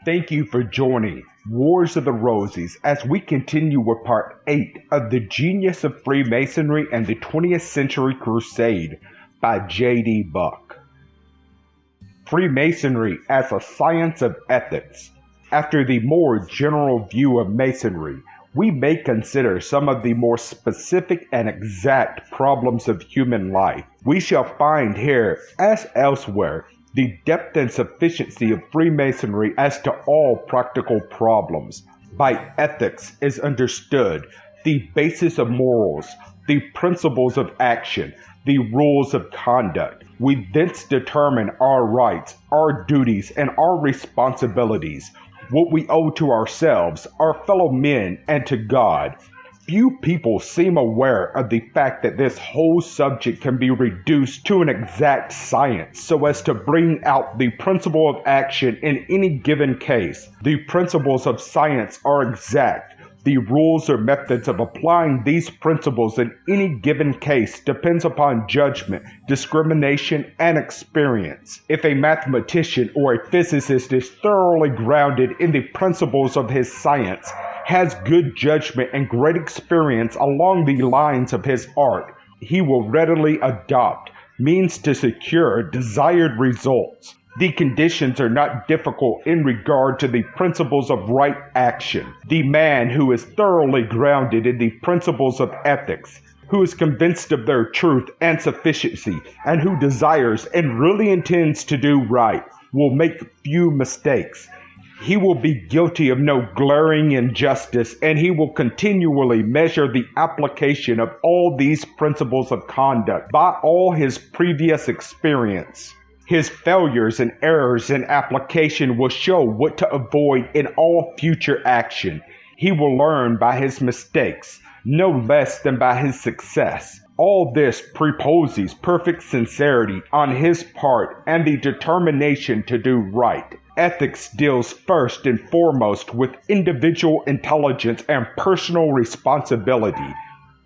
Thank you for joining Wars of the Roses as we continue with part 8 of The Genius of Freemasonry and the 20th Century Crusade by J.D. Buck. Freemasonry as a Science of Ethics. After the more general view of Masonry, we may consider some of the more specific and exact problems of human life. We shall find here, as elsewhere, the depth and sufficiency of Freemasonry as to all practical problems. By ethics is understood the basis of morals, the principles of action, the rules of conduct. We thence determine our rights, our duties, and our responsibilities, what we owe to ourselves, our fellow men, and to God. Few people seem aware of the fact that this whole subject can be reduced to an exact science so as to bring out the principle of action in any given case. The principles of science are exact. The rules or methods of applying these principles in any given case depends upon judgment, discrimination, and experience. If a mathematician or a physicist is thoroughly grounded in the principles of his science, has good judgment and great experience along the lines of his art, he will readily adopt means to secure desired results. The conditions are not difficult in regard to the principles of right action. The man who is thoroughly grounded in the principles of ethics, who is convinced of their truth and sufficiency, and who desires and really intends to do right, will make few mistakes. He will be guilty of no glaring injustice, and he will continually measure the application of all these principles of conduct by all his previous experience. His failures and errors in application will show what to avoid in all future action. He will learn by his mistakes, no less than by his success. All this presupposes perfect sincerity on his part and the determination to do right. Ethics deals first and foremost with individual intelligence and personal responsibility.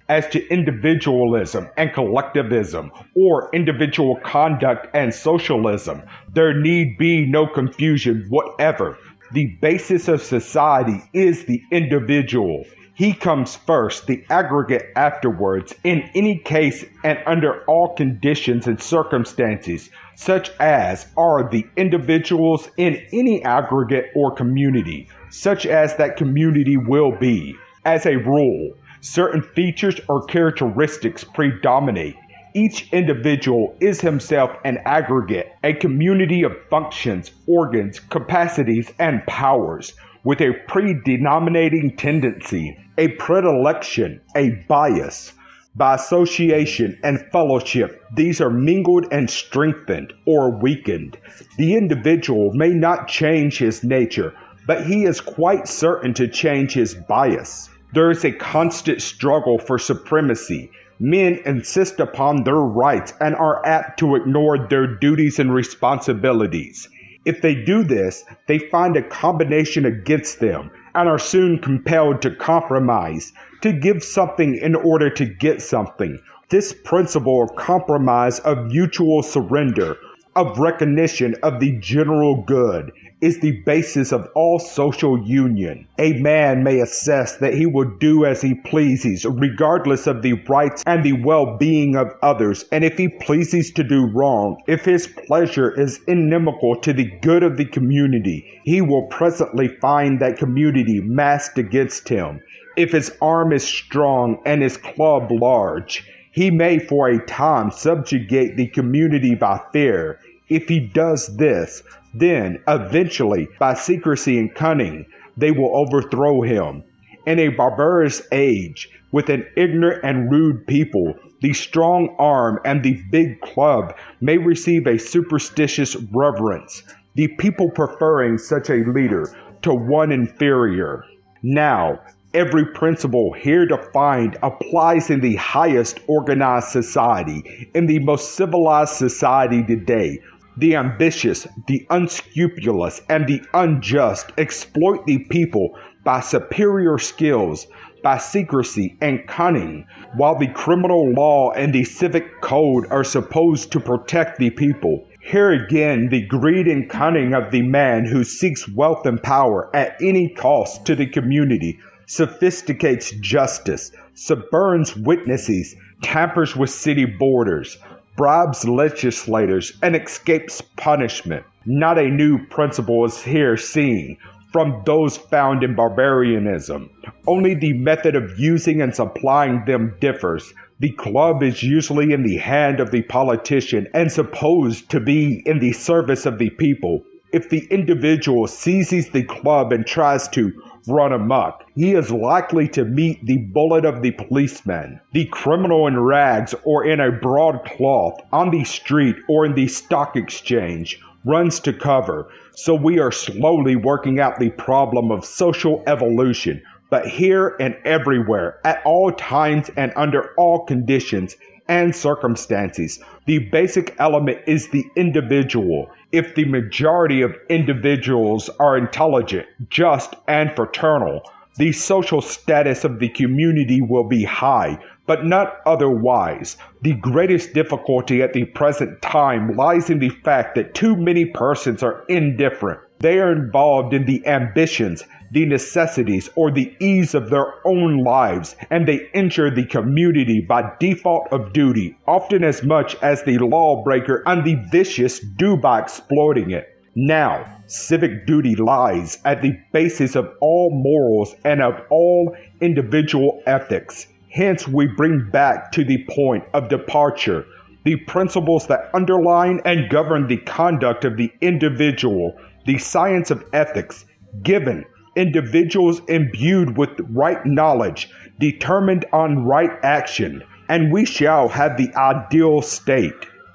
As to individualism and collectivism, or individual conduct and socialism, there need be no confusion whatever. The basis of society is the individual. He comes first, the aggregate afterwards, in any case and under all conditions and circumstances, such as are the individuals in any aggregate or community, such as that community will be. As a rule, certain features or characteristics predominate. Each individual is himself an aggregate, a community of functions, organs, capacities, and powers, with a predominating tendency, a predilection, a bias. By association and fellowship, these are mingled and strengthened or weakened. The individual may not change his nature, but he is quite certain to change his bias. There is a constant struggle for supremacy. Men insist upon their rights and are apt to ignore their duties and responsibilities. If they do this, they find a combination against them and are soon compelled to compromise, to give something in order to get something. This principle of compromise, of mutual surrender, of recognition of the general good, is the basis of all social union. A man may assess that he will do as he pleases, regardless of the rights and the well-being of others, and if he pleases to do wrong, if his pleasure is inimical to the good of the community, he will presently find that community massed against him. If his arm is strong and his club large, he may for a time subjugate the community by fear. If he does this, then, eventually, by secrecy and cunning, they will overthrow him. In a barbarous age, with an ignorant and rude people, the strong arm and the big club may receive a superstitious reverence, the people preferring such a leader to one inferior. Now, every principle here defined applies in the highest organized society, in the most civilized society today. The ambitious, the unscrupulous, and the unjust exploit the people by superior skills, by secrecy and cunning, while the criminal law and the civic code are supposed to protect the people. Here again, the greed and cunning of the man who seeks wealth and power at any cost to the community, sophisticates justice, suborns witnesses, tampers with city borders, bribes legislators, and escapes punishment. Not a new principle is here seen from those found in barbarianism. Only the method of using and supplying them differs. The club is usually in the hand of the politician and supposed to be in the service of the people. If the individual seizes the club and tries to run amok, he is likely to meet the bullet of the policeman. The criminal in rags or in a broadcloth, on the street or in the stock exchange, runs to cover. So we are slowly working out the problem of social evolution. But here and everywhere, at all times and under all conditions and circumstances, the basic element is the individual. If the majority of individuals are intelligent, just, and fraternal, the social status of the community will be high, but not otherwise. The greatest difficulty at the present time lies in the fact that too many persons are indifferent. They are involved in the ambitions, the necessities, or the ease of their own lives, and they injure the community by default of duty, often as much as the lawbreaker and the vicious do by exploiting it. Now, civic duty lies at the basis of all morals and of all individual ethics. Hence, we bring back to the point of departure the principles that underline and govern the conduct of the individual, the science of ethics, given individuals imbued with right knowledge, determined on right action, and we shall have the ideal state.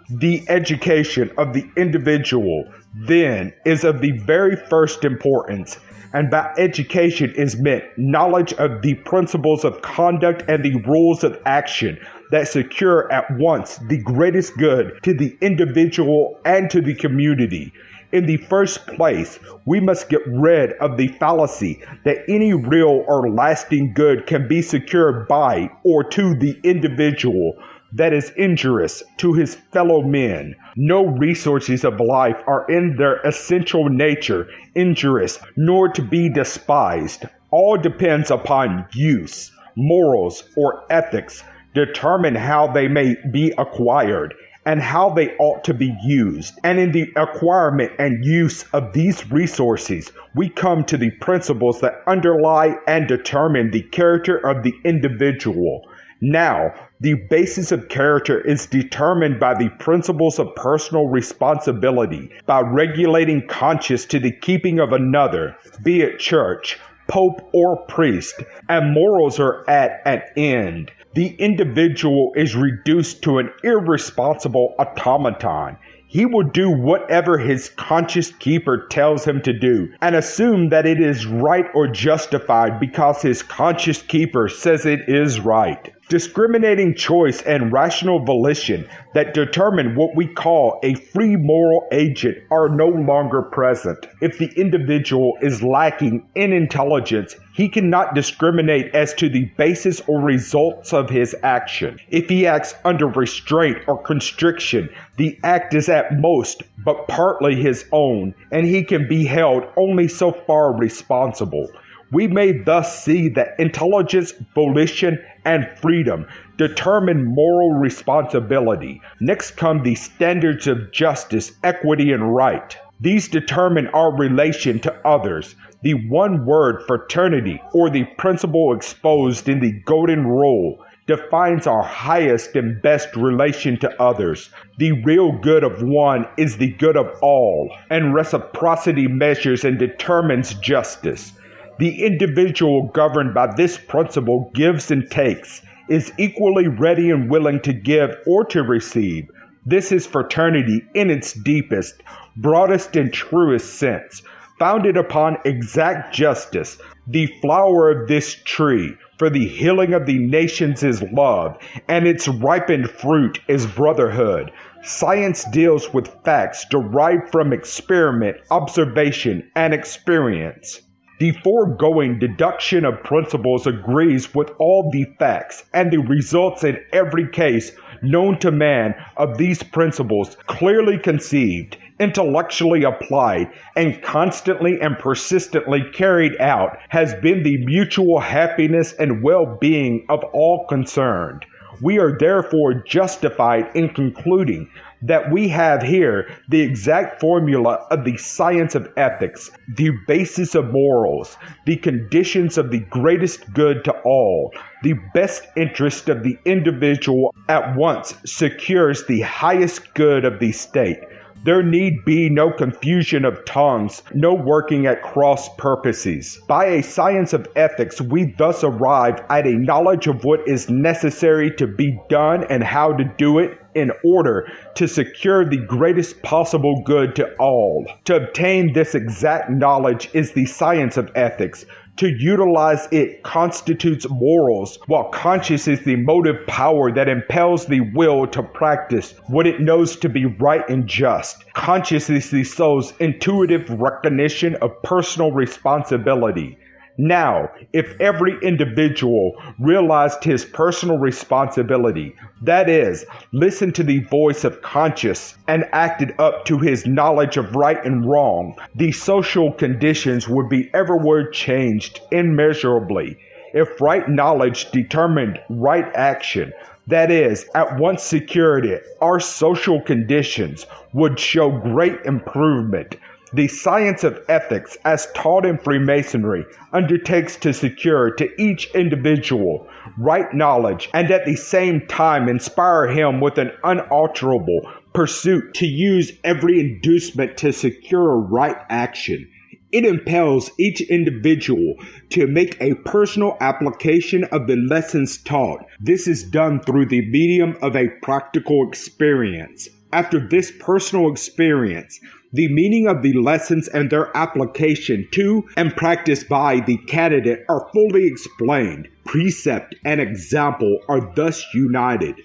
The education of the individual, then, is of the very first importance, and by education is meant knowledge of the principles of conduct and the rules of action that secure at once the greatest good to the individual and to the community. In the first place, we must get rid of the fallacy that any real or lasting good can be secured by or to the individual that is injurious to his fellow men. No resources of life are in their essential nature injurious nor to be despised. All depends upon use. Morals or ethics determine how they may be acquired and how they ought to be used. And in the acquirement and use of these resources, we come to the principles that underlie and determine the character of the individual. Now, the basis of character is determined by the principles of personal responsibility, by regulating conscience to the keeping of another, be it church, pope, or priest, and morals are at an end. The individual is reduced to an irresponsible automaton. He will do whatever his conscience keeper tells him to do and assume that it is right or justified because his conscience keeper says it is right. Discriminating choice and rational volition that determine what we call a free moral agent are no longer present. If the individual is lacking in intelligence, he cannot discriminate as to the basis or results of his action. If he acts under restraint or constriction, the act is at most but partly his own, and he can be held only so far responsible. We may thus see that intelligence, volition, and freedom determine moral responsibility. Next come the standards of justice, equity, and right. These determine our relation to others. The one word fraternity, or the principle exposed in the Golden Rule, defines our highest and best relation to others. The real good of one is the good of all, and reciprocity measures and determines justice. The individual governed by this principle gives and takes, is equally ready and willing to give or to receive. This is fraternity in its deepest, broadest, and truest sense, founded upon exact justice. The flower of this tree for the healing of the nations is love, and its ripened fruit is brotherhood. Science deals with facts derived from experiment, observation, and experience. The foregoing deduction of principles agrees with all the facts, and the results in every case known to man of these principles clearly conceived, intellectually applied, and constantly and persistently carried out has been the mutual happiness and well-being of all concerned. We are therefore justified in concluding that we have here the exact formula of the science of ethics, the basis of morals, the conditions of the greatest good to all, the best interest of the individual at once secures the highest good of the state. There need be no confusion of tongues, no working at cross purposes. By a science of ethics, we thus arrive at a knowledge of what is necessary to be done and how to do it in order to secure the greatest possible good to all. To obtain this exact knowledge is the science of ethics. To utilize it constitutes morals, while conscience is the motive power that impels the will to practice what it knows to be right and just. Conscience is the soul's intuitive recognition of personal responsibility. Now, if every individual realized his personal responsibility, that is, listened to the voice of conscience and acted up to his knowledge of right and wrong, the social conditions would be everywhere changed immeasurably. If right knowledge determined right action, that is, at once secured it, our social conditions would show great improvement. The science of ethics, as taught in Freemasonry, undertakes to secure to each individual right knowledge and at the same time inspire him with an unalterable pursuit to use every inducement to secure right action. It impels each individual to make a personal application of the lessons taught. This is done through the medium of a practical experience. After this personal experience, the meaning of the lessons and their application to and practice by the candidate are fully explained. Precept and example are thus united.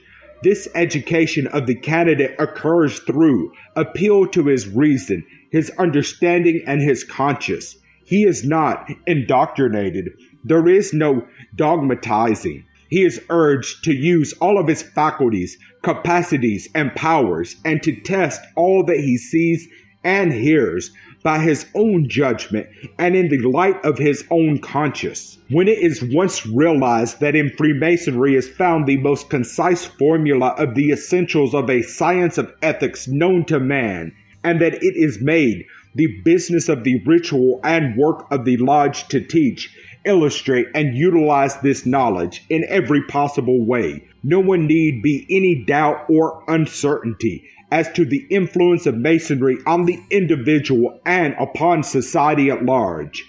This education of the candidate occurs through appeal to his reason, his understanding, and his conscience. He is not indoctrinated. There is no dogmatizing. He is urged to use all of his faculties, capacities, and powers, and to test all that he sees and hears by his own judgment and in the light of his own conscience. When it is once realized that in Freemasonry is found the most concise formula of the essentials of a science of ethics known to man, and that it is made the business of the ritual and work of the lodge to teach, illustrate, and utilize this knowledge in every possible way, no one need be any doubt or uncertainty as to the influence of Masonry on the individual and upon society at large.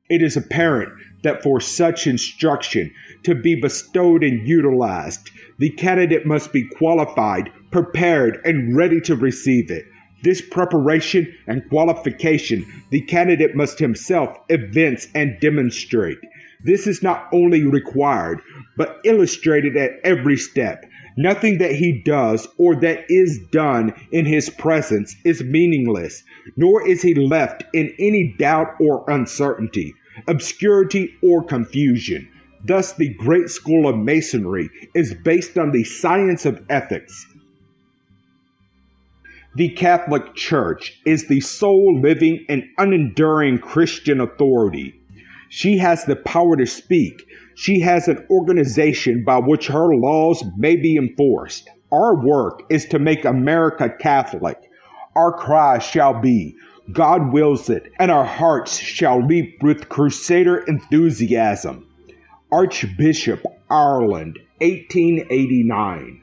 It is apparent that for such instruction to be bestowed and utilized, the candidate must be qualified, prepared, and ready to receive it. This preparation and qualification the candidate must himself evince and demonstrate. This is not only required, but illustrated at every step. Nothing that he does or that is done in his presence is meaningless, nor is he left in any doubt or uncertainty, obscurity or confusion. Thus, the great school of Masonry is based on the science of ethics. The Catholic Church is the sole living and unenduring Christian authority. She has the power to speak. She has an organization by which her laws may be enforced. Our work is to make America Catholic. Our cry shall be, God wills it, and our hearts shall leap with crusader enthusiasm. Archbishop, Ireland, 1889.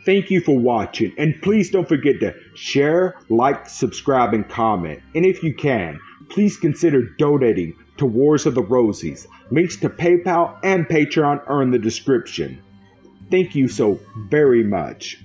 Thank you for watching, and please don't forget to share, like, subscribe, and comment. And if you can, please consider donating to Wars of the Rosies. Links to PayPal and Patreon are in the description. Thank you so very much.